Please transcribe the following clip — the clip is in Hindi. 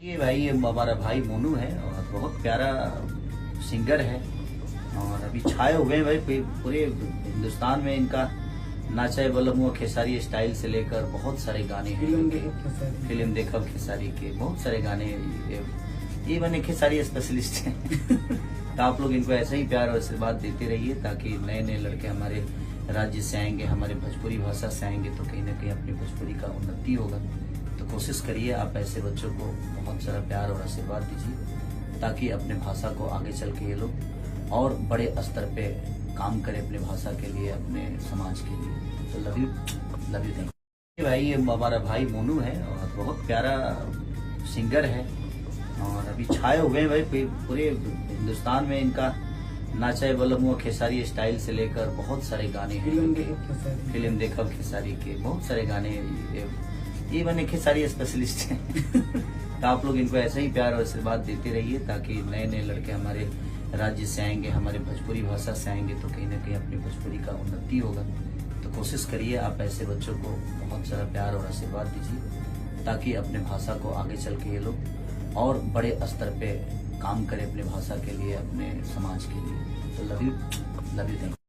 ये भाई हमारा भाई मोनू है और बहुत प्यारा सिंगर है और अभी छाए हुए हैं भाई पूरे हिंदुस्तान में। इनका नाचा बलमुआ खेसारी स्टाइल से लेकर बहुत सारे गाने हैं। फिल्म देखा खेसारी के बहुत सारे गाने। ये मैंने खेसारी स्पेशलिस्ट हैं। तो आप लोग इनको ऐसा ही प्यार और आशीर्वाद देते रहिए ताकि नए नए लड़के हमारे राज्य से आएंगे, हमारे भोजपुरी भाषा से आएंगे तो कहीं ना कहीं अपनी भोजपुरी का उन्नति होगा। तो कोशिश करिए आप ऐसे बच्चों को बहुत सारा प्यार और आशीर्वाद दीजिए ताकि अपने भाषा को आगे चल के ये लोग और बड़े स्तर पे काम करें अपने भाषा के लिए, अपने समाज के लिए। तो लव यू थैंक यू। भाई ये हमारा भाई मोनू है और बहुत प्यारा सिंगर है और अभी छाए हुए हैं भाई पूरे हिंदुस्तान में। इनका नाचा बलमुआ खेसारी स्टाइल से लेकर बहुत सारे गाने हैं। फिल्म देखा खेसारी के बहुत सारे गाने। ये मैंने खेसारी स्पेशलिस्ट हैं। तो आप लोग इनको ऐसा ही प्यार और आशीर्वाद देते रहिए ताकि नए नए लड़के हमारे राज्य से आएंगे, हमारे भोजपुरी भाषा से आएंगे तो कहीं ना कहीं अपनी भोजपुरी का उन्नति होगा। तो कोशिश करिए आप ऐसे बच्चों को बहुत सारा प्यार और आशीर्वाद दीजिए ताकि अपने भाषा को आगे चल के ये लोग और बड़े स्तर पे काम करें अपने भाषा के लिए, अपने समाज के लिए। तो लव यू थैंक यू।